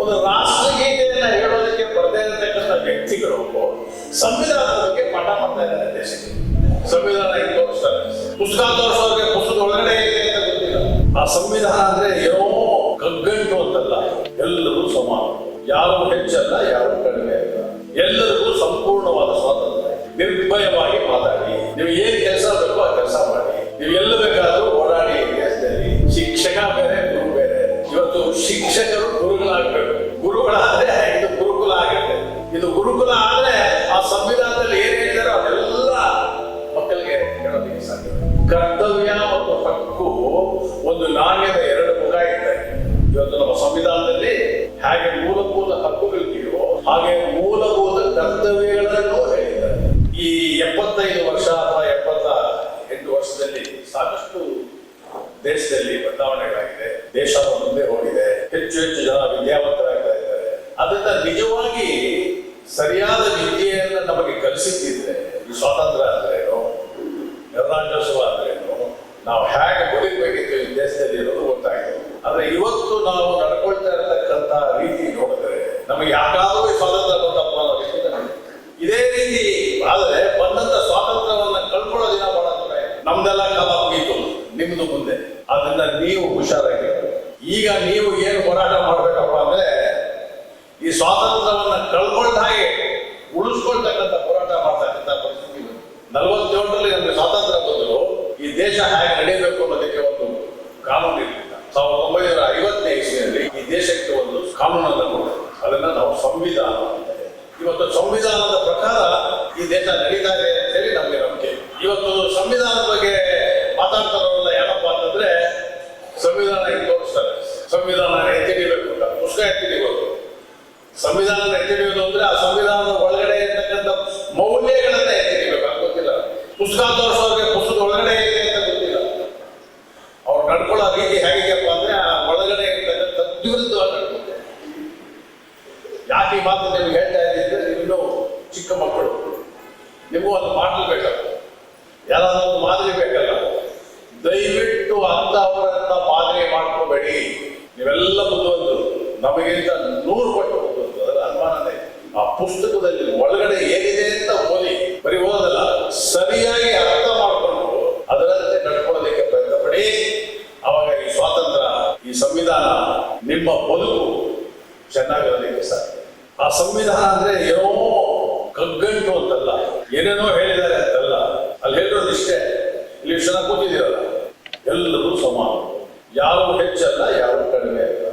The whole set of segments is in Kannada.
ಒಂದು ರಾಷ್ಟ್ರಗೀತೆಯನ್ನ ಹೇಳೋದಕ್ಕೆ ಬರದೇ ಇರತಕ್ಕಂಥ ವ್ಯಕ್ತಿಗಳು ಸಂವಿಧಾನದ ಬಗ್ಗೆ ಪಾಠ ಮಾಡ್ತಾ ಇದ್ದಾರೆ ದೇಶಕ್ಕೆ. ಸಂವಿಧಾನ ಈಗ ತೋರಿಸ್ತಾರೆ, ಪುಸ್ತಕ ತೋರಿಸೋರಿಗೆ ಪುಸ್ತಕದ ಒಳಗಡೆ ಇದೆ ಅಂತ ಗೊತ್ತಿಲ್ಲ. ಆ ಸಂವಿಧಾನ ಅಂದ್ರೆ ಏನೋ ಕಗ್ಗಂಟು ಅಂತಲ್ಲ, ಎಲ್ಲರೂ ಸಮಾನ, ಯಾರು ಹೆಚ್ಚಲ್ಲ ಯಾರು ಕಡಿಮೆ ಅಲ್ಲ, ಎಲ್ಲರಿಗೂ ಸಂಪೂರ್ಣವಾದ ಸ್ವಾತಂತ್ರ್ಯ. ನಿರ್ಭಯವಾಗಿ ಮಾತಾಡಿ, ನೀವು ಏನ್ ಕೆಲಸ ಬೇಕೋ ಆ ಕೆಲಸ ಮಾಡಿ, ನೀವು ಎಲ್ಲ ಬೇಕಾದ್ರೂ ಓಡಾಡಿ ದೇಶದಲ್ಲಿ. ಶಿಕ್ಷಕ ಬೇರೆ ಗುರು ಬೇರೆ. ಇವತ್ತು ಶಿಕ್ಷಕರು ಗುರುಗಳಾಗಬೇಕು, ಗುರುಗಳಾದ್ರೆ ಇದು ಗುರುಕುಲ ಆಗುತ್ತೆ. ಇದು ಗುರುಕುಲ ಆದ್ರೆ ಆ ಸಂವಿಧಾನದಲ್ಲಿ ಏನ್ ಹೇಳಿದಾರೋ ಅದೆಲ್ಲ ಮಕ್ಕಳಿಗೆ ಹೇಳೋದಕ್ಕೆ ಸಾಧ್ಯ. ಕರ್ತವ್ಯ ಮತ್ತು ಹಕ್ಕು ಒಂದು ನಾಣ್ಯದ ಎರಡು ಮುಖ ಇದ್ದಾರೆ. ಇವತ್ತು ನಮ್ಮ ಸಂವಿಧಾನದಲ್ಲಿ ಹಾಗೆ ಮೂಲಭೂತ ಹಕ್ಕುಗಳಿದೆಯೋ ಹಾಗೆ ಮೂಲಭೂತ ಕರ್ತವ್ಯಗಳನ್ನು ಹೇಳಿದ್ದಾರೆ. ಈ 75 ವರ್ಷ ಅಥವಾ 78 ವರ್ಷದಲ್ಲಿ ಸಾಕಷ್ಟು ದೇಶದಲ್ಲಿ ಬದಲಾವಣೆಗಳಾಗಿದೆ. ದೇಶ ಮುಂದೆ ಹೋಗಿದೆ, ಹೆಚ್ಚು ಹೆಚ್ಚು ಜನ ವಿದ್ಯಾವಂತರಾಗ್ತಾ ಇದ್ದಾರೆ. ಅದರಿಂದ ನಿಜವಾಗಿ ಸರಿಯಾದ ವಿದ್ಯೆಯನ್ನು ನಮಗೆ ಕಲಿಸಿದ್ದಿದ್ರೆ ಈ ಸ್ವಾತಂತ್ರ್ಯ ಅಂದ್ರೇನು, ಗಣರಾಜ್ಯೋತ್ಸವ ಅಂದ್ರೇನು, ನಾವು ಹೇಗೆ ಬದುಕಬೇಕಿತ್ತು ಈ ದೇಶದಲ್ಲಿ ಇರೋದು ಗೊತ್ತಾಗಿದೆ. ಆದ್ರೆ ಇವತ್ತು ನಾವು ನಡ್ಕೊಳ್ತಾ ಇರತಕ್ಕಂತ ರೀತಿ ನೋಡಿದ್ರೆ ನಮಗೆ ಯಾಕಾದ್ರೂ ಈ ಸ್ವಾತಂತ್ರ್ಯ ಬಂದಪ್ಪ ಅನ್ನೋ ರೀತಿ ಇದೇ ರೀತಿ ಆದ್ರೆ ಬಂದಂತ ಸ್ವಾತಂತ್ರ್ಯವನ್ನ ಕಳ್ಕೊಳ್ಳೋ ದಿನ ಬಹಳ ನಮ್ದೆಲ್ಲ ಕಾಲ ಮುಗೀತು, ನಿಮ್ದು ಮುಂದೆ. ಅದನ್ನ ನೀವು ಹುಷಾರಾಗಿ ಈಗ ನೀವು ಏನು ಹೋರಾಟ ಮಾಡ್ಬೇಕಪ್ಪ ಅಂದ್ರೆ ಈ ಸ್ವಾತಂತ್ರ್ಯವನ್ನ ಕಳ್ಕೊಳ್ದ ಹಾಗೆ ಉಳಿಸ್ಕೊಳ್ತಕ್ಕಂಥ ಹೋರಾಟ ಮಾಡ್ತಕ್ಕಂಥ ಪರಿಸ್ಥಿತಿ. 47ರಲ್ಲಿ ನಮಗೆ ಸ್ವಾತಂತ್ರ್ಯ ಬಂದರು, ಈ ದೇಶ ಹೇಗೆ ನಡೀಬೇಕು ಅನ್ನೋದಕ್ಕೆ ಒಂದು ಕಾನೂನು ಇರಲಿಲ್ಲ. 1950ನೇ ಇಸ್ವಿಯಲ್ಲಿ ಈ ದೇಶಕ್ಕೆ ಒಂದು ಕಾನೂನನ್ನು ಕೊಟ್ಟರು, ಅದನ್ನ ನಾವು ಸಂವಿಧಾನ ಅಂತ. ಇವತ್ತು ಸಂವಿಧಾನದ ಪ್ರಕಾರ ಈ ದೇಶ ನಡೀತಾ ಇದೆ ಅಂತ ಹೇಳಿ ನಮಗೆ ನಂಬಿಕೆ. ಇವತ್ತು ಸಂವಿಧಾನದ ಬಗ್ಗೆ ಮಾತಾಡ್ತಾರಲ್ಲ ಏನಪ್ಪಾ ಅಂತಂದ್ರೆ ಸಂವಿಧಾನ ಈಗ ತೋರಿಸ್ತಾರೆ, ಸಂವಿಧಾನ ಎತ್ತಿಡಿಬೇಕು ಅಂತ. ಪುಸ್ತಕ ಎತ್ತಿಡಿಬೋದು, ಸಂವಿಧಾನದ ಎತ್ತಿಡಿಯೋದು ಅಂದ್ರೆ ಆ ಸಂವಿಧಾನದ ಒಳಗಡೆ ಇರ್ತಕ್ಕಂಥ ಮೌಲ್ಯಗಳನ್ನ ಎತ್ತಿಡಿಬೇಕು ಅಂತ ಗೊತ್ತಿಲ್ಲ. ಪುಸ್ತಕ ತೋರಿಸೋರಿಗೆ ಪುಸ್ತಕದ ಒಳಗಡೆ ಇದೆ ಅಂತ ಗೊತ್ತಿಲ್ಲ. ಅವ್ರು ನಡ್ಕೊಳ್ಳೋ ರೀತಿ ಹೇಗಿದೆಯಪ್ಪ ಅಂದ್ರೆ ಆ ಒಳಗಡೆ ಇರ್ತಕ್ಕಂಥ ತದ್ವಿರುದ್ಧವಾಗಿ ನಡ್ಕೊಳ್ತಾರೆ. ಯಾಕೆ ಈ ಮಾತು ನಿಮ್ಗೆ ಹೇಳ್ತಾ ಇದ್ದಿದ್ರೆ, ನೀವಿನ್ನೂ ಚಿಕ್ಕ ಮಕ್ಕಳು, ನಿಮಗೂ ಒಂದು ಮಾತು ಬೇಕಲ್ಲ, ಯಾರಾದ್ರೂ ಒಂದು ಮಾದರಿ ಬೇಕಲ್ಲ. ದಯವಿಟ್ಟು ಅಂತವರನ್ನ ಮಾದರಿ ಮಾಡ್ಕೋಬೇಡಿ. ನೀವೆಲ್ಲ ಬುದ್ಧಿವಂತರು, ನಮಗಿಂತ 100 ಪಟ್ಟು ಬುದ್ಧಿವಂತರು, ಅದರ ಅನುಮಾನನೇ. ಆ ಪುಸ್ತಕದಲ್ಲಿ ಒಳಗಡೆ ಏನಿದೆ ಅಂತ ಓದಿ, ಬರೀ ಓದಲ್ಲ, ಸರಿಯಾಗಿ ಅರ್ಥ ಮಾಡಿಕೊಂಡು ಅದರಂತೆ ನಡ್ಕೊಳ್ಳೋದಕ್ಕೆ ಪ್ರಯತ್ನ ಪಡಿ. ಅವಾಗ ಈ ಸ್ವಾತಂತ್ರ್ಯ, ಈ ಸಂವಿಧಾನ, ನಿಮ್ಮ ಬದುಕು ಚೆನ್ನಾಗಿರೋದಕ್ಕೆ ಸಾಧ್ಯ. ಆ ಸಂವಿಧಾನ ಅಂದ್ರೆ ಏನೋ ಕಗ್ಗಂಟು ಅಂತಲ್ಲ, ಏನೇನೋ ಹೇಳಿದ್ದಾರೆ ಅಂತಲ್ಲ. ಅಲ್ಲಿ ಹೇಳಿರೋದು ಇಷ್ಟೇ, ಇಲ್ಲಿ ಜನ ಕೂತಿದ್ದೀರಲ್ಲ, ಎಲ್ಲರೂ ಸಮಾನ, ಯಾರು ಹೆಚ್ಚಲ್ಲ ಯಾರು ಕಡಿಮೆ ಅಲ್ಲ,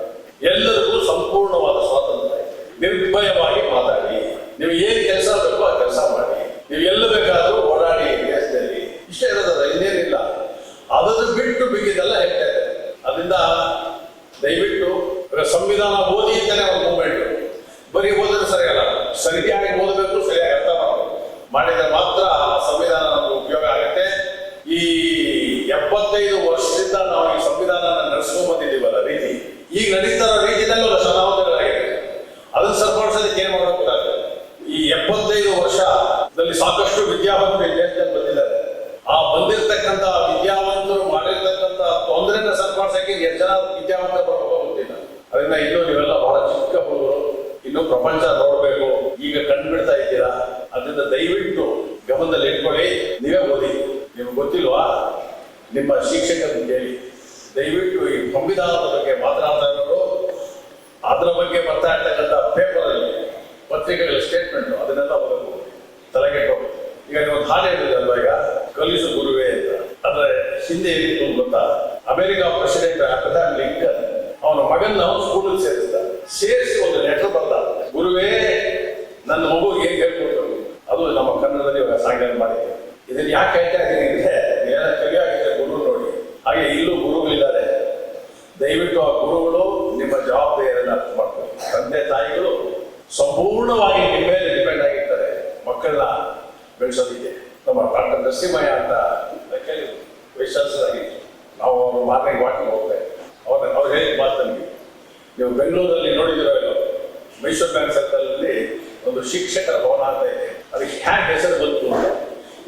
ಎಲ್ಲರಿಗೂ ಸಂಪೂರ್ಣವಾದ ಸ್ವಾತಂತ್ರ್ಯ. ನಿರ್ಭಯವಾಗಿ ಮಾತಾಡಿ, ನೀವು ಏನ್ ಕೆಲಸ ಬೇಕೋ ಆ ಕೆಲಸ ಮಾಡಿ, ನೀವು ಎಲ್ಲ ಬೇಕಾದ್ರೂ ಓಡಾಡಿ ದೇಶದಲ್ಲಿ. ಇಷ್ಟೇ ಇರೋದಲ್ಲ, ಇನ್ನೇನಿಲ್ಲ. ಅದನ್ನು ಬಿಟ್ಟು ಬಿಗಿದೆಲ್ಲ ಹೇಳ್ತಾ ಇದ್ದಾರೆ. ಅದರಿಂದ ದಯವಿಟ್ಟು ಸಂವಿಧಾನ ಓದಿ ಅಂತಾನೆ ಒಂದು ಮೂವ್ಮೆಂಟ್. ಬರೀ ಓದಿದ್ರೆ ಸರಿಯಲ್ಲ, ಸರಿಯಾಗಿ ಓದಬೇಕು, ಸರಿಯಾಗಿ ಅರ್ಥ ಮಾಡಬೇಕು. ಮಾಡಿದ್ರೆ ಮಾತ್ರ ಆ ಸಂವಿಧಾನ ನಮ್ಗೆ ಉಪಯೋಗ ಆಗುತ್ತೆ. ಈ 75 ವರ್ಷದಿಂದ ನಾವು ಈ ಸಂವಿಧಾನ ನಡೆಸ್ಕೊಂಡ್ ಬಂದಿದ್ದೀವಲ್ಲ ರೀತಿ, ಈಗ ನಡೀತಾ ಇರೋ ರೀತಿಯಲ್ಲೂ ಶತಾಬ್ದಗಳಾಗಿದೆ. ಅದನ್ನ ಸರಿಪಡಿಸೋದಕ್ಕೆ ಏನ್ ಮಾಡಬೇಕಾಗ್ತದೆ? ಈ 75 ವರ್ಷದಲ್ಲಿ ಸಾಕಷ್ಟು ವಿದ್ಯಾವಂತರು ಈ ದೇಶದಲ್ಲಿ ಬಂದಿದ್ದಾರೆ. ಆ ಬಂದಿರತಕ್ಕಂಥ ವಿದ್ಯಾವಂತರು ಮಾಡಿರ್ತಕ್ಕಂಥ ತೊಂದರೆನ ಸರಿಪಡಿಸಕ್ಕೆ ಎಷ್ಟು ಜನ ವಿದ್ಯಾವಂತರು ಬರ್ಬೇಕು ಗೊತ್ತಿಲ್ಲ. ಅದರಿಂದ ಇನ್ನೂ ನೀವೆಲ್ಲ ಬಹಳ ಚಿಕ್ಕ ಹುಡುಗರು, ಇನ್ನೂ ಪ್ರಪಂಚ ನೋಡ್ಬೇಕು, ಈಗ ಕಂಡುಬಿಡ್ತಾ ಇದ್ದೀರಾ. ಅದರಿಂದ ದಯವಿಟ್ಟು ಗಮನದಲ್ಲಿ ಇಟ್ಕೊಳ್ಳಿ. ನೀವೇ ಓದಿ, ನಿಮ್ಗೆ ಗೊತ್ತಿಲ್ವಾ ನಿಮ್ಮ ಶಿಕ್ಷಕರನ್ನು ಕೇಳಿ. ದಯವಿಟ್ಟು ಈ ಸಂವಿಧಾನದ ಬಗ್ಗೆ ಮಾತನಾಡ್ತಾ ಇರೋರು, ಅದರ ಬಗ್ಗೆ ಬರ್ತಾ ಇರ್ತಕ್ಕಂಥ ಪೇಪರಲ್ಲಿ ಪತ್ರಿಕೆಗಳ ಸ್ಟೇಟ್ಮೆಂಟ್ ಅದನ್ನೆಲ್ಲ ಓದಬೇಕು, ತಲೆಗೆಟ್ಟು. ಈಗ ನೀವು ಹಾಡು ಹೇಳಿದ್ರಲ್ವ, ಈಗ ಕಲಿಸು ಗುರುವೇ ಅಂತ. ಆದ್ರೆ ಹಿಂದೆ ಏನಿತ್ತು ಗೊತ್ತಾ? ಅಮೆರಿಕ ಪ್ರೆಸಿಡೆಂಟ್ ಅಬ್ರಹಾಂ ಲಿಂಕನ್ ಅವನ ಮಗನ್ನ ಸ್ಕೂಲಿಗೆ ಸೇರಿಸಿ ಒಂದು ಲೆಟರ್ ಬರ್ದ, ಗುರುವೇ ನನ್ನ ಮಗು ಏನ್ ಹೇಳ್ಕೊಡ್ಬೇಕು. ಅದು ನಮ್ಮ ಕನ್ನಡದಲ್ಲಿ ಇವಾಗ ಸಾಂಗ್ಲೈನ್ ಮಾಡಿದೆ. ಇದನ್ನ ಯಾಕೆ ಹೇಳ್ತಾ ಇದ್ದೀನಿ ಅಂದ್ರೆ, ಏನ ಕಲಿಯಾಗಿದೆ ಗುರು ನೋಡಿ. ಹಾಗೆ ಇಲ್ಲೂ ಗುರುಗಳಿದ್ದಾರೆ. ದಯವಿಟ್ಟು ಆ ಗುರುಗಳು ನಿಮ್ಮ ಜವಾಬ್ದಾರಿಯನ್ನು ಅರ್ಥ ಮಾಡ್ತಾರೆ. ತಂದೆ ತಾಯಿಗಳು ಸಂಪೂರ್ಣವಾಗಿ ನಿಮ್ಮ ಮೇಲೆ ಡಿಪೆಂಡ್ ಆಗಿರ್ತಾರೆ ಮಕ್ಕಳನ್ನ ಬೆಳೆಸೋದಿಕ್ಕೆ. ನಮ್ಮ ಡಾಕ್ಟರ್ ನರಸಿಂಹಯ್ಯ ಅಂತ ಕೆಲವು ವಿಶ್ವಾಸರಾಗಿತ್ತು. ನಾವು ಅವ್ರ ಮಾರ್ನಿಂಗ್ ವಾಕಿಂಗ್ ಹೋಗ್ತೇವೆ. ಅವ್ರು ಹೇಳಿದ ಮಾತು ನಮಗೆ, ನೀವು ಬೆಂಗಳೂರಲ್ಲಿ ನೋಡಿದಿರೋ ಇಲ್ಲೋ, ಮೈಸೂರು ಬ್ಯಾಂಕ್ ಸರ್ಕಲ್ ಅಲ್ಲಿ ಒಂದು ಶಿಕ್ಷಕರ ಭವನ ಅಂತ ಇದೆ. ಅದಕ್ಕೆ ಹ್ಯಾಂಗ್ ಹೆಸರು ಬಂತು ಅಂತ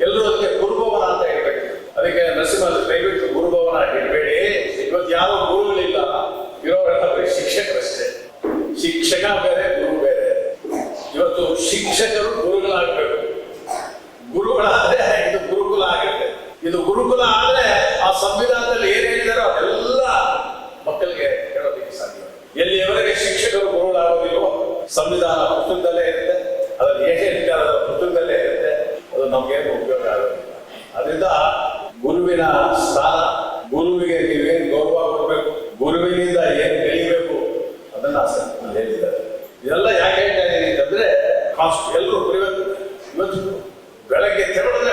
ಎಲ್ಲರೂ ಅದಕ್ಕೆ ಗುರುಭವನ ಅಂತ ಹೇಳ್ಬೇಕು. ಅದಕ್ಕೆ ನರಸಿಂಹ ದಯವಿಟ್ಟು ಗುರುಭವನ ಇಡಬೇಡಿ. ಇವತ್ತು ಯಾರೋ ಗುರುಗಳಿಲ್ಲ, ಇರೋರೆಲ್ಲ ಶಿಕ್ಷಕರಷ್ಟೇ. ಶಿಕ್ಷಕ ಬೇರೆ, ಗುರು ಬೇರೆ. ಇವತ್ತು ಶಿಕ್ಷಕರು ಗುರುಗಳಾಗಬೇಕು. ಗುರುಗಳಾದ್ರೆ ಇದು ಗುರುಕುಲ ಆಗುತ್ತೆ. ಇದು ಗುರುಕುಲ ಆದ್ರೆ ಆ ಸಂವಿಧಾನದಲ್ಲಿ ಏನ್ ಹೇಳಿದಾರೋ ಅದೆಲ್ಲ ಮಕ್ಕಳಿಗೆ ಹೇಳೋದಕ್ಕೆ ಸಾಧ್ಯ. ಎಲ್ಲಿಯವರೆಗೆ ಶಿಕ್ಷಕರು ಗುರುಗಳಾಗೋದಿಲ್ವೋ ಸಂವಿಧಾನ ಪುಸ್ತಕದಲ್ಲೇ ಇರುತ್ತೆ, ಅದ್ರಲ್ಲಿ ಏನೇ ಇರ್ತಾರೆ ಅದರ ಪುಸ್ತಕದಲ್ಲೇ ಇರುತ್ತೆ, ಅದು ನಮ್ಗೇನು ಉಪಯೋಗ ಆಗೋದಿಲ್ಲ. ಅದರಿಂದ ಗುರುವಿನ ಸ್ಥಾನ, ಗುರುವಿಗೆ ನೀವೇನು ಗೌರವ ಕೊಡಬೇಕು, ಗುರುವಿನಿಂದ ಏನು ಕಲಿಬೇಕು ಅದನ್ನ ಹೇಳಿದ್ದಾರೆ. ಇದೆಲ್ಲ ಯಾಕೆ ಹೇಳ್ತಾ ಇದ್ದೀನಿ ಅಂತಂದ್ರೆ ಎಲ್ಲರೂ ಇವತ್ತು ಬೆಳಗ್ಗೆ ತೆರಳಿದ್ರೆ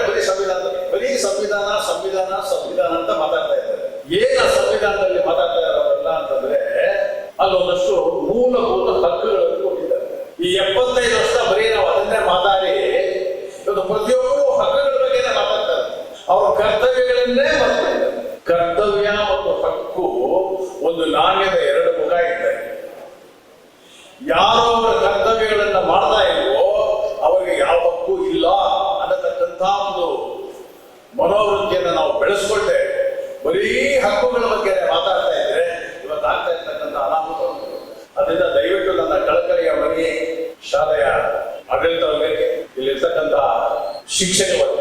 ಬರೀ ಸಂವಿಧಾನ ಅಂತ ಮಾತಾಡ್ತಾ ಇದ್ದಾರೆ. ಏನ ಸಂವಿಧಾನದಲ್ಲಿ ಮಾತಾಡ್ತಾ ಇರೋಲ್ಲ ಅಂತಂದ್ರೆ ಅಲ್ಲೊಂದಷ್ಟು ಮೂಲಭೂತ ಹಕ್ಕುಗಳನ್ನು ಕೊಟ್ಟಿದ್ದಾರೆ. ಈ 75 ವರ್ಷ ಬರೀ ನಾವು ಅದನ್ನೇ ಮಾತಾಡಿ ಇವತ್ತು ಪ್ರತಿಯೊಬ್ಬರು ಹಕ್ಕುಗಳ ಬಗ್ಗೆನೇ ಮಾತಾಡ್ತಾರೆ, ಅವ್ರ ಕರ್ತವ್ಯಗಳನ್ನೇ ಮಾತಾಡ್ತಾರೆ. ಕರ್ತವ್ಯ ಮತ್ತು ಹಕ್ಕು ಒಂದು ನಾಣ್ಯದ ಎರಡು ಮುಖ ಇದ್ದಾರೆ. ಯಾರು ಅವರ ಕರ್ತವ್ಯಗಳನ್ನ ಮಾಡ್ತಾ ಇಲ್ವೋ ಅವರಿಗೆ ಯಾವ ಹಕ್ಕು ಇಲ್ಲ ಅನ್ನತಕ್ಕಂಥ ಒಂದು ಮನೋವೃತ್ತಿಯನ್ನು ನಾವು ಬೆಳೆಸ್ಕೊಂಡೆ ಬರೀ ಹಕ್ಕುಗಳ ಬಗ್ಗೆ ಮಾತಾಡ್ತಾ ಇದ್ರೆ ಇವತ್ತು ಆಗ್ತಾ ಇರ್ತಕ್ಕಂಥ ಅನಾಹುತಗಳು. ಅದರಿಂದ ದಯವಿಟ್ಟು ನನ್ನ ಕಳಕಳಿಯ ಮನೆ ಶಾಲೆಯ ಆಡಳಿತ ವರ್ಗಕ್ಕೆ, ಇಲ್ಲಿರ್ತಕ್ಕಂಥ ಶಿಕ್ಷಕ ವರ್ಗ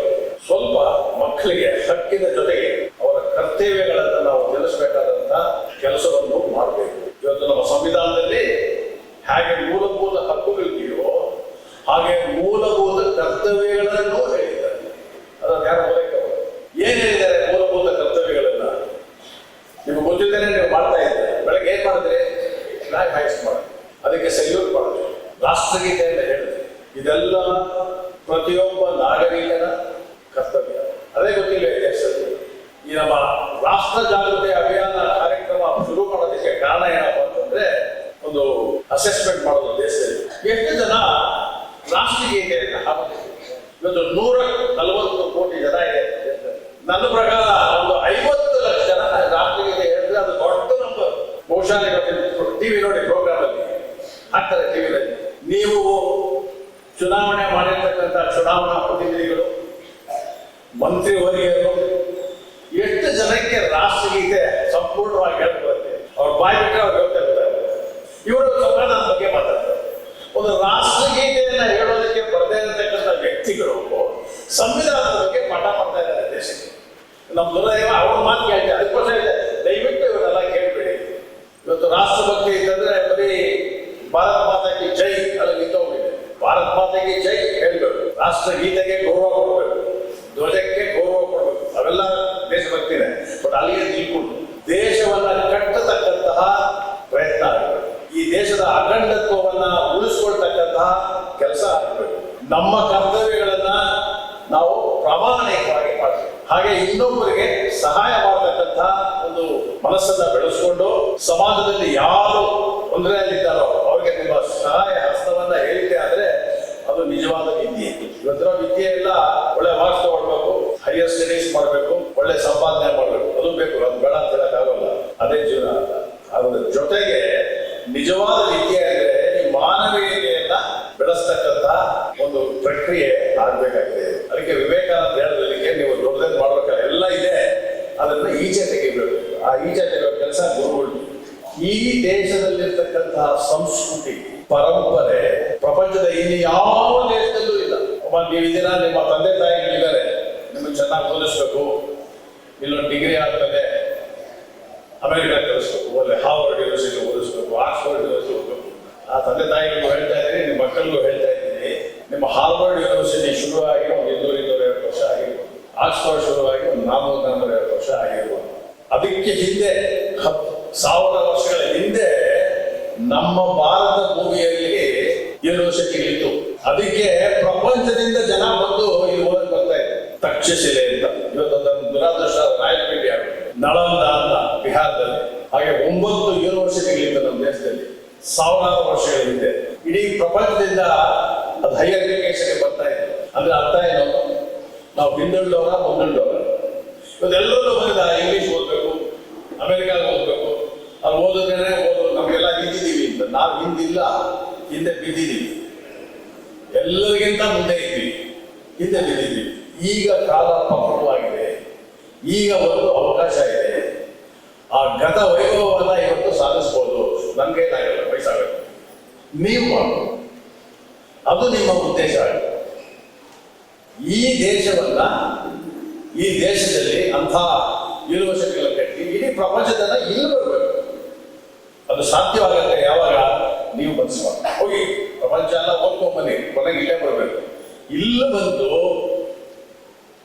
ಸ್ವಲ್ಪ ಮಕ್ಕಳಿಗೆ ಹಕ್ಕಿನ ಜೊತೆಗೆ ಅವರ ಕರ್ತವ್ಯಗಳನ್ನು ನಾವು ತಿಳಿಸಬೇಕಾದಂತ ಕೆಲಸವನ್ನು ಮಾಡಬೇಕು. ಇವತ್ತು ನಮ್ಮ ಸಂವಿಧಾನದಲ್ಲಿ ಹಾಗೆ ಮೂಲಭೂತ ಹಕ್ಕುಗಳಿದೆಯೋ ಹಾಗೆ ಮೂಲಭೂತ ಕರ್ತವ್ಯಗಳನ್ನು ಹೇಳಿದ್ದಾರೆ. ಅದನ್ನು ಯಾರು ಓದಕ್ಕೆ ಏನ್ ಹೇಳಿದ್ದಾರೆ? ಮೂಲಭೂತ ಕರ್ತವ್ಯಗಳನ್ನ ನಿಮ್ಗೆ ಗೊತ್ತಿದ್ದೇನೆ, ನೀವು ಮಾಡ್ತಾ ಇದ್ದಾರೆ. ಬೆಳಗ್ಗೆ ಏನ್ ಮಾಡಿದ್ರೆ ಫ್ಲಾಗ್ ಹಾಯಿಸ್ಟ್ ಮಾಡಿ, ಅದಕ್ಕೆ ಸೆಲ್ಯೂಟ್ ಮಾಡಿದ್ರೆ, ರಾಷ್ಟ್ರಗೀತೆ ಅಂತ ಹೇಳಿದ್ರೆ, ಇದೆಲ್ಲ ಪ್ರತಿಯೊಬ್ಬ ನಾಗರಿಕನ ಕರ್ತವ್ಯ. ಅದೇ ಗೊತ್ತಿಲ್ಲ ದೇಶದಲ್ಲಿ ಈ ನಮ್ಮ ರಾಷ್ಟ್ರ ಜಾಗೃತಿ ಅಭಿಯಾನ ಕಾರ್ಯಕ್ರಮ ಶುರು ಮಾಡೋದಕ್ಕೆ ಕಾರಣ ಏನಪ್ಪಾ ಅಂತಂದ್ರೆ ಒಂದು ಅಸೆಸ್ಮೆಂಟ್ ಮಾಡೋದು. ದೇಶದಲ್ಲಿ ಎಷ್ಟು ಜನ ರಾಷ್ಟ್ರಗೀತೆಯನ್ನು ಹಾಕುತ್ತಿದ್ದಾರೆ? ಇವತ್ತು 140 ಕೋಟಿ ಜನ ಇದೆ. ನನ್ನ ಪ್ರಕಾರ ಒಂದು 50 ಲಕ್ಷ ಜನ ರಾಷ್ಟ್ರಗೀತೆ ಹೇಳಿದ್ರೆ ಅದು ದೊಡ್ಡ ನಂಬರ್. ಬಹುಶಃ ಟಿವಿ ನೋಡಿ, ಪ್ರೋಗ್ರಾಮ್ ಅಲ್ಲಿ ಹಾಕ್ತಾರೆ ಟಿವಿನಲ್ಲಿ. ನೀವು ಚುನಾವಣೆ ಮಾಡಿರ್ತಕ್ಕಂಥ ಚುನಾವಣಾ ಪ್ರತಿನಿಧಿಗಳು, ಮಂತ್ರಿವರಿಯರು ಎಷ್ಟು ಜನಕ್ಕೆ ರಾಷ್ಟ್ರಗೀತೆ ಸಂಪೂರ್ಣವಾಗಿ ಹೇಳ್ಕೊಡುತ್ತೆ? ಅವ್ರ ಬಾಯಿ ಬಿಟ್ಟರೆ ಅವ್ರು ಹೇಳ್ತಾ ಇರ್ತಾರೆ. ಇವರು ಸಂವಿಧಾನದ ಬಗ್ಗೆ ಮಾತಾಡ್ತಾರೆ. ಒಂದು ರಾಷ್ಟ್ರಗೀತೆಯನ್ನ ಹೇಳೋದಕ್ಕೆ ಬರದೇ ಇರತಕ್ಕಂಥ ವ್ಯಕ್ತಿಗಳು ಸಂವಿಧಾನದ ಬಗ್ಗೆ ಪಾಠ ಮಾಡ್ತಾ ಇದ್ದಾರೆ ದೇಶಕ್ಕೆ. ನಮ್ಮ ದುರ್ದೈವ ಅವ್ರ ಮಾತು ಕೇಳ್ತಾರೆ. ಅದಕ್ಕೋಸ್ಕರ ಇದೆ, ದಯವಿಟ್ಟು ಇವರೆಲ್ಲ ಕೇಳ್ಬೇಡಿ. ಇವತ್ತು ರಾಷ್ಟ್ರಭಕ್ತಿ ಇತ್ತಂದ್ರೆ ಬರೀ ಭಾರತ ಮಾತಾಗೆ ಜೈ ಅಲ್ಲಿ ನಿಂತೋಗಿದೆ. ಭಾರತ ಮಾತೆಗೆ ಜೈ ಹೇಳ್ಬೇಕು, ರಾಷ್ಟ್ರಗೀತೆಗೆ ಗೌರವ ಕೊಡ್ಬೇಕು, ಧ್ವಜಕ್ಕೆ ಗೌರವ ಕೊಡ್ಬೇಕು, ಅವೆಲ್ಲ ದೇಶಭಕ್ತಿನೇ. ಬಟ್ ಅಲ್ಲಿಗೆ ನಿಲ್ಕೊಂಡು ದೇಶವನ್ನ ಕಟ್ಟತಕ್ಕಂತಹ ಪ್ರಯತ್ನ ಆಗಬೇಕು. ಈ ದೇಶದ ಅಖಂಡತ್ವವನ್ನ ಉಳಿಸ್ಕೊಳ್ತಕ್ಕಂತಹ ಕೆಲಸ ಆಗಬೇಕು. ನಮ್ಮ ಕರ್ತವ್ಯಗಳನ್ನ ನಾವು ಪ್ರಾಮಾಣಿಕವಾಗಿ ಮಾಡಬೇಕು. ಹಾಗೆ ಇನ್ನೊಬ್ಬರಿಗೆ ಸಹಾಯ ಮಾಡತಕ್ಕಂತಹ ಒಂದು ಮನಸ್ಸನ್ನ ಬೆಳೆಸ್ಕೊಂಡು ಸಮಾಜದಲ್ಲಿ ಯಾರು ತೊಂದರೆಯಲ್ಲಿದ್ದಾರೋ ಅವ್ರಿಗೆ ನಿಮ್ಮ ಸಹಾಯ ಹಸ್ತವನ್ನ ಹೇಳಿಕೆ ಆದ್ರೆ ಅದು ನಿಜವಾದ ವಿದ್ಯೆ. ಇವತ್ತಿನ ವಿದ್ಯೆ ಎಲ್ಲ ಒಳ್ಳೆ ಮಾರ್ಕ್ಸ್ ತಗೊಳ್ಬೇಕು, ಹೈಯರ್ ಸ್ಟಡೀಸ್ ಮಾಡಬೇಕು, ಒಳ್ಳೆ ಸಂಪಾದನೆ ಮಾಡಬೇಕು, ಅದು ಬೇಕು, ಅದು ಬೇಡ ಅಂತ ಹೇಳಕ್ಕಾಗಲ್ಲ. ಅದೇ ಜೀವನ ಅಂತ. ಅದರ ಜೊತೆಗೆ ನಿಜವಾದ ವಿದ್ಯೆ ಅಂದ್ರೆ ಈ ಮಾನವೀಯತೆಯನ್ನ ಬೆಳೆಸ್ತಕ್ಕಂಥ ಒಂದು ಪ್ರಕ್ರಿಯೆ ಆಗ್ಬೇಕಾಗಿದೆ. ಅದಕ್ಕೆ ವಿವೇಕಾನಂದ ಹೇಳೋದಕ್ಕೆ ನೀವು ದೊಡ್ಡದೇನು ಮಾಡ್ಬೇಕಾದ್ರೆ ಎಲ್ಲ ಇದೆ, ಅದನ್ನ ಈಚೆ ತೆಗಿಬೇಕು. ಆ ಈಚೆ ತೆಗೆಯೋ ಕೆಲಸ ಗುರುಗಳು. ಈ ದೇಶದಲ್ಲಿರ್ತಕ್ಕಂತಹ ಸಂಸ್ಕೃತಿ ಪರಂಪರೆ ಪ್ರಪಂಚದ ಇನ್ನು ಯಾವ ದೇಶದಲ್ಲೂ ಇಲ್ಲ. ನೀವು ಇದೀನ, ನಿಮ್ಮ ತಂದೆ ತಾಯಿಗಳಿದ್ದಾರೆ, ನಿಮ್ಮನ್ನು ಚೆನ್ನಾಗಿ ಓದಿಸ್ಬೇಕು, ಇಲ್ಲೊಂದು ಡಿಗ್ರಿ ಆದ್ಮೇಲೆ ಅಮೆರಿಕ ಕಳಿಸ್ಬೇಕು, ಒಳ್ಳೆ ಹಾರ್ವರ್ಡ್ ಯೂನಿವರ್ಸಿಟಿ ಓದಿಸ್ಬೇಕು, ಆಕ್ಸ್ಫರ್ಡ್ ಯೂನಿವರ್ಸಿಟಿ ಓದಬೇಕು. ಆ ತಂದೆ ತಾಯಿಗಳಿಗೂ ಹೇಳ್ತಾ ಇದ್ದೀನಿ, ನಿಮ್ಮ ಮಕ್ಕಳಿಗೂ ಹೇಳ್ತಾ ಇದ್ದೀನಿ, ನಿಮ್ಮ ಹಾರ್ವರ್ಡ್ ಯೂನಿವರ್ಸಿಟಿ ಶುರುವಾಗಿ ಒಂದು 250 ವರ್ಷ ಆಗಿರ್ಬೋದು, ಆಕ್ಸ್ಫರ್ಡ್ ಶುರುವಾಗಿ ಒಂದು 450 ವರ್ಷ ಆಗಿರ್ಬೋದು. ಅದಕ್ಕೆ ಹಿಂದೆ 1000 ವರ್ಷಗಳ ಹಿಂದೆ ನಮ್ಮ ಭಾರತ ಭೂಮಿಯಲ್ಲಿ ಯೂನಿವರ್ಸಿಟಿಗಳಿತ್ತು. ಅದಕ್ಕೆ ಪ್ರಪಂಚದಿಂದ ಜನ ಬಂದು ಇಲ್ಲಿ ಓದಕ್ಕೆ ಬರ್ತಾ ಇದೆ. ತಕ್ಷಶಿಲೆ ಅಂತ ಇವತ್ತೊಂದು ದುರಾದೃಷ್ಟ ರಾಯಲಪೇಟೆ ಆಗುತ್ತೆ, ನಳಂದ ಅಂತ ಬಿಹಾರದಲ್ಲಿ. ಹಾಗೆ 9 ಯೂನಿವರ್ಸಿಟಿಗಳಿತ್ತು ನಮ್ಮ ದೇಶದಲ್ಲಿ ಸಾವಿರಾರು ವರ್ಷಗಳ ಹಿಂದೆ. ಇಡೀ ಪ್ರಪಂಚದಿಂದ ಅದು ಹೈಯರ್ ಎಜುಕೇಶನ್ಗೆ ಬರ್ತಾ ಇದೆ. ಅಂದ್ರೆ ಅರ್ಥ ಏನು? ನಾವು ಹಿಂದುಳಿದವರ ಮುಂದುಳಿದವರ. ಇವತ್ತೆಲ್ಲರೂ ಬಂದಿದ್ದಾರೆ, ಇಂಗ್ಲಿಷ್ ಓದಬೇಕು, ಅಮೆರಿಕಾಗ ಓದಬೇಕು, ಅಲ್ಲಿ ಓದಿದ್ರೆ ಓದೋದು ನಮಗೆಲ್ಲ ಹಿಂದಿದ್ದೀವಿ ಅಂತ. ನಾವು ಹಿಂದಿಲ್ಲ, ಹಿಂದೆ ಬಿದ್ದಿದ್ದೀವಿ. ಎಲ್ಲರಿಗಿಂತ ಮುಂದೆ ಇದ್ವಿ, ಹಿಂದೆ ಬಿದ್ದಿದ್ದೀವಿ. ಈಗ ಕಾಲ ಪಕ್ವವಾಗಿದೆ, ಈಗ ಒಂದು ಅವಕಾಶ ಇದೆ. ಆ ಗತ ವೈಭವವನ್ನ ಇವತ್ತು ಸಾಧಿಸ್ಬೋದು. ನಮ್ಗೆ ಏನಾಗಲ್ಲ, ವಯಸ್ಸಾಗಬೇಕು. ನೀವು ಮಾಡಬೇಕು. ಅದು ನಿಮ್ಮ ಉದ್ದೇಶ ಆಗಿದೆ. ಈ ದೇಶವನ್ನ, ಈ ದೇಶದಲ್ಲಿ ಅಂಥ ಯೂನಿವರ್ಸಿಟಿಗಳ ಕಟ್ಟಿ ಇಡೀ ಪ್ರಪಂಚದನ್ನ ಇಲ್ಲಿ ಬರಬೇಕು. ಅದು ಸಾಧ್ಯವಾಗುತ್ತೆ ಯಾವಾಗ ನೀವು ಮನಸ್ಸು ಹೋಗಿ ಪ್ರಪಂಚ ಎಲ್ಲ ಓದ್ಕೊಂಡ್ಬನ್ನಿ, ಕೊನೆಗೆ ಇಲ್ಲೇ ಬರಬೇಕು. ಇಲ್ಲಿ ಬಂದು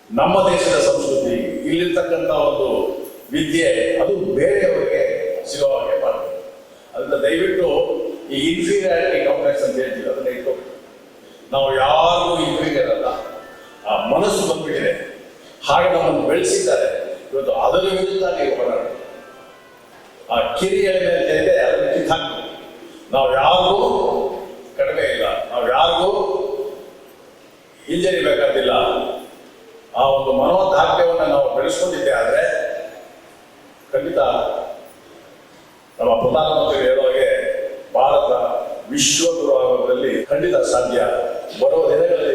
ನಮ್ಮ ದೇಶದ ಸಂಸ್ಕೃತಿ, ಇಲ್ಲಿರ್ತಕ್ಕಂಥ ಒಂದು ವಿದ್ಯೆ ಅದು ಬೇರೆಯವರಿಗೆ ಸಿಗೋ ಹಾಗೆ ಮಾಡಬೇಕು. ಅದನ್ನ ದಯವಿಟ್ಟು ಈ ಇನ್ಫೀರಿಯಾರಿಟಿ ಕಾಂಪ್ಲೆಕ್ಸ್ ಅಂತ ಹೇಳ್ತೀವಿ, ಅದನ್ನ ಇಟ್ಕೋಬೇಕು. ನಾವು ಯಾರಿಗೂ ಇನ್ಫೀರಿಯರ್ ಅಲ್ಲ, ಆ ಮನಸ್ಸು ಬಂದ್ಬಿಟ್ಟಿದೆ. ಹಾಗೆ ನಮ್ಮನ್ನು ಬೆಳೆಸಿದ್ದಾರೆ. ಇವತ್ತು ಅದರ ವಿರುದ್ಧ ನೀವು ಹೋರಾಡ. ಆ ಕಿರಿಯಳೆ ಅಂತ ಇದೆ, ಅದನ್ನು ಕಿತ್ತಾಕ್ಬೇಕು. ನಾವು ಯಾರಿಗೂ ಕಡಿಮೆ ಇಲ್ಲ, ನಾವು ಯಾರಿಗೂ ಹಿಂಜರಿಬೇಕಾದಿಲ್ಲ. ಆ ಒಂದು ಮನೋದಾರ್ಢ್ಯವನ್ನು ನಾವು ಬೆಳೆಸ್ಕೊಂಡಿದ್ದೆ ಆದರೆ ಖಂಡಿತ ನಮ್ಮ ಪ್ರಧಾನಮಂತ್ರಿ ಹೇಳೋ ಹಾಗೆ ಭಾರತ ವಿಶ್ವಗುರು ಆಗೋದ್ರಲ್ಲಿ ಖಂಡಿತ ಸಾಧ್ಯ. ಬರುವ ದಿನಗಳಲ್ಲಿ